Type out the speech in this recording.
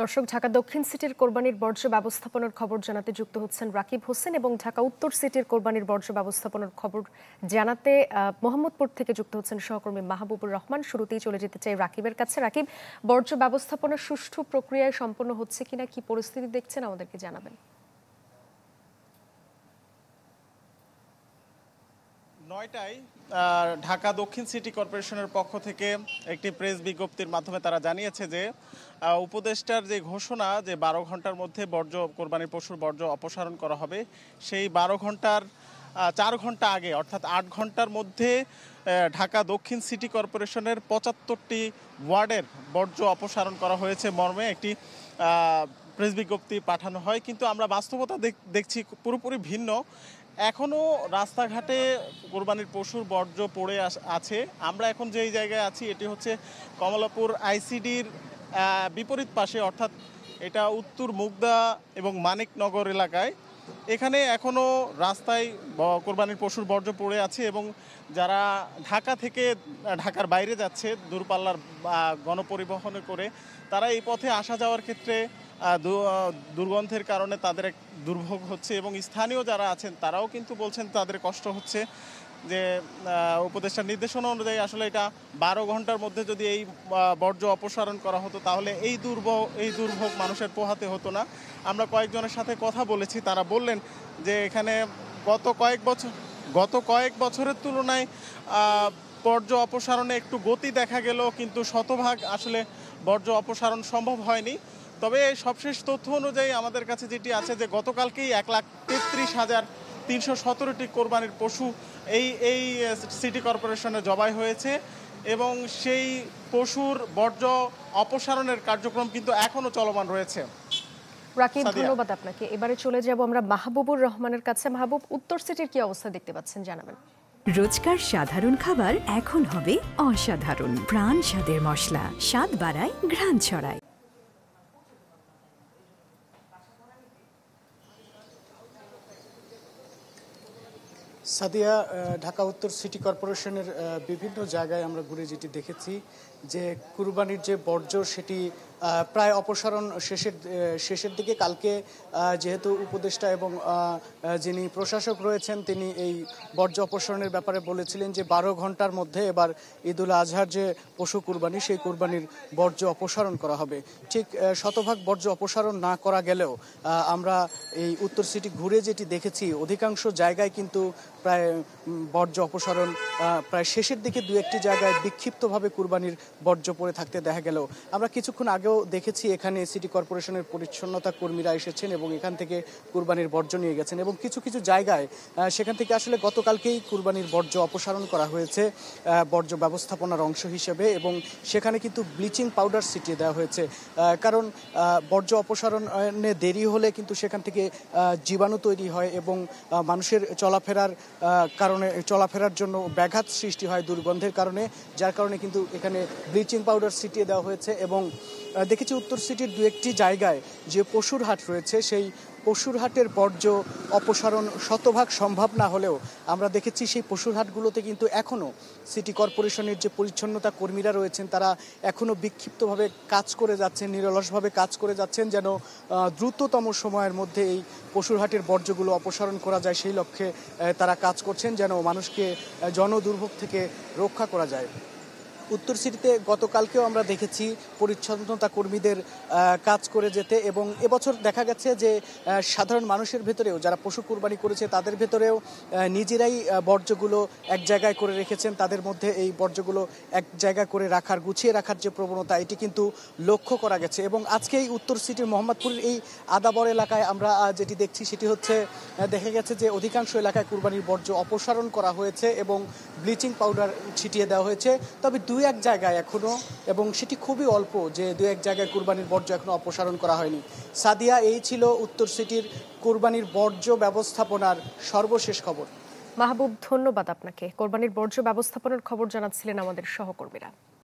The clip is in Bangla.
দর্শক, ঢাকা দক্ষিণ সিটির কোরবানির বর্জ্য ব্যবস্থাপনার খবর জানাতে যুক্ত হচ্ছেন রাকিব হোসেন এবং ঢাকা উত্তর সিটির কোরবানির বর্জ্য ব্যবস্থাপনার খবর জানাতে মোহাম্মদপুর থেকে যুক্ত হচ্ছেন সহকর্মী মাহবুবুর রহমান। শুরুতেই চলে যেতে চাই রাকিবের কাছে। রাকিব, বর্জ্য ব্যবস্থাপনা সুষ্ঠু প্রক্রিয়ায় সম্পন্ন হচ্ছে কিনা, কি পরিস্থিতি দেখছেন আমাদেরকে জানাবেন। ৯টায় ঢাকা দক্ষিণ সিটি কর্পোরেশনের পক্ষ থেকে একটি প্রেস বিজ্ঞপ্তির মাধ্যমে তারা জানিয়েছে যে উপদেষ্টার যে ঘোষণা যে ১২ ঘন্টার মধ্যে কোরবানির পশুর বর্জ্য অপসারণ করা হবে, সেই ১২ ঘন্টার ৪ ঘন্টা আগে অর্থাৎ ৮ ঘন্টার মধ্যে ঢাকা দক্ষিণ সিটি কর্পোরেশনের ৭৫টি ওয়ার্ডের বর্জ্য অপসারণ করা হয়েছে মর্মে একটি প্রেস বিজ্ঞপ্তি পাঠানো হয়। কিন্তু আমরা বাস্তবতা দেখছি পুরোপুরি ভিন্ন। এখনও রাস্তাঘাটে কোরবানির পশুর বর্জ্য পড়ে আছে। আমরা এখন যেই জায়গায় আছি এটি হচ্ছে কমলাপুর আইসিডির বিপরীত পাশে, অর্থাৎ এটা উত্তর মুগদা এবং মানিকনগর এলাকায়। এখানে এখনও রাস্তায় কোরবানির পশুর বর্জ্য পড়ে আছে এবং যারা ঢাকা থেকে ঢাকার বাইরে যাচ্ছে দূরপাল্লার গণপরিবহনে করে, তারা এই পথে আসা যাওয়ার ক্ষেত্রে দুর্গন্ধের কারণে তাদের এক দুর্ভোগ হচ্ছে এবং স্থানীয় যারা আছেন তারাও কিন্তু বলছেন তাদের কষ্ট হচ্ছে। যে উপদেষ্টার নির্দেশনা অনুযায়ী আসলে এটা ১২ ঘন্টার মধ্যে যদি এই বর্জ্য অপসারণ করা হতো তাহলে এই দুর্ভোগ মানুষের পোহাতে হতো না। আমরা কয়েকজনের সাথে কথা বলেছি, তারা বললেন যে এখানে গত কয়েক বছরের তুলনায় বর্জ্য অপসারণে একটু গতি দেখা গেল, কিন্তু শতভাগ আসলে বর্জ্য অপসারণ সম্ভব হয়নি। তবে সবশেষ তথ্য অনুযায়ী আমাদের কাছে যেটি আছে যে গতকালকেই ১,৩৩,৩১৭টি কোরবানির পশু এই সিটি কর্পোরেশনে জবাই হয়েছে এবং সেই পশুর বর্জ্য অপসারণের কার্যক্রম কিন্তু এখনো চলমান রয়েছে। রাকিব, ধন্যবাদ আপনাকে। এবারে চলে যাব আমরা মাহবুবুর রহমানের কাছে। মাহবুব, উত্তর সিটির কি অবস্থা দেখতে পাচ্ছেন জানাবেন। রোজকার সাধারণ খাবার এখন হবে অসাধারণ। প্রাণ স্বাদের মশলা, স্বাদ বাড়ায়, ঘ্রাণ ছড়ায়। সাদিয়া, ঢাকা উত্তর সিটি কর্পোরেশনের বিভিন্ন জায়গায় আমরা ঘুরে যেটি দেখেছি যে কুরবানির যে বর্জ্য সেটি প্রায় অপসারণ শেষের দিকে। কালকে যেহেতু উপদেষ্টা এবং যিনি প্রশাসক রয়েছেন তিনি এই বর্জ্য অপসারণের ব্যাপারে বলেছিলেন যে ১২ ঘন্টার মধ্যে এবার ঈদুল আজহার যে পশু কুরবানি সেই কুরবানির বর্জ্য অপসারণ করা হবে। ঠিক শতভাগ বর্জ্য অপসারণ না করা গেলেও আমরা এই উত্তর সিটি ঘুরে যেটি দেখেছি অধিকাংশ জায়গায় কিন্তু প্রায় বর্জ্য অপসারণ প্রায় শেষের দিকে দু একটি জায়গায় বিক্ষিপ্তভাবে কুরবানির বর্জ্য পড়ে থাকতে দেখা গেল। আমরা কিছুক্ষণ আগেও দেখেছি এখানে সিটি কর্পোরেশনের পরিচ্ছন্নতা কর্মীরা এসেছেন এবং এখান থেকে কুরবানির বর্জ্য নিয়ে গেছেন এবং কিছু কিছু জায়গায় সেখান থেকে আসলে গতকালকেই কুরবানির বর্জ্য অপসারণ করা হয়েছে বর্জ্য ব্যবস্থাপনার অংশ হিসেবে এবং সেখানে কিন্তু ব্লিচিং পাউডার ছিটিয়ে দেওয়া হয়েছে। কারণ বর্জ্য অপসারণে দেরি হলে কিন্তু সেখান থেকে জীবাণু তৈরি হয় এবং মানুষের চলাফেরার জন্য ব্যাঘাত সৃষ্টি হয় দুর্গন্ধের কারণে, যার কারণে কিন্তু এখানে ব্লিচিং পাউডার ছিটিয়ে দেওয়া হয়েছে। এবং দেখেছি উত্তর সিটির দু একটি জায়গায় যে পশুর হাট রয়েছে সেই পশুর হাটের বর্জ্য অপসারণ শতভাগ সম্ভব না হলেও আমরা দেখেছি সেই পশুর হাটগুলোতে কিন্তু এখনও সিটি কর্পোরেশনের যে পরিচ্ছন্নতা কর্মীরা রয়েছেন তারা এখনও বিক্ষিপ্তভাবে কাজ করে যাচ্ছেন, নিরলসভাবে কাজ করে যাচ্ছেন যেন দ্রুততম সময়ের মধ্যে এই পশুর হাটের বর্জ্যগুলো অপসারণ করা যায় সেই লক্ষ্যে তারা কাজ করছেন যেন মানুষকে জনদুর্ভোগ থেকে রক্ষা করা যায়। উত্তর সিটিতে গতকালকেও আমরা দেখেছি পরিচ্ছন্নতা কর্মীদের কাজ করে যেতে এবং এবছর দেখা গেছে যে সাধারণ মানুষের ভেতরেও যারা পশু কুরবানি করেছে তাদের ভেতরেও নিজেরাই বর্জ্যগুলো এক জায়গায় করে রেখেছেন। তাদের মধ্যে এই বর্জ্যগুলো এক জায়গায় করে গুছিয়ে রাখার যে প্রবণতা এটি কিন্তু লক্ষ্য করা গেছে। এবং আজকে এই উত্তর সিটির মোহাম্মদপুরের এই আদাবর এলাকায় আমরা যেটি দেখছি সেটি হচ্ছে দেখা গেছে যে অধিকাংশ এলাকায় কুরবানির বর্জ্য অপসারণ করা হয়েছে এবং ব্লিচিং পাউডার ছিটিয়ে দেওয়া হয়েছে। তবে দু এক জায়গায় এখনো, এবং সেটি খুবই অল্প, যে দু এক জায়গায় কুরবানির বর্জ্য এখনো অপসারণ করা হয়নি। সাদিয়া, এই ছিল উত্তর সিটির কুরবানির বর্জ্য ব্যবস্থাপনার সর্বশেষ খবর। মাহবুব, ধন্যবাদ আপনাকে। কোরবানির বর্জ্য ব্যবস্থাপনার খবর জানাচ্ছিলেন আমাদের সহকর্মীরা।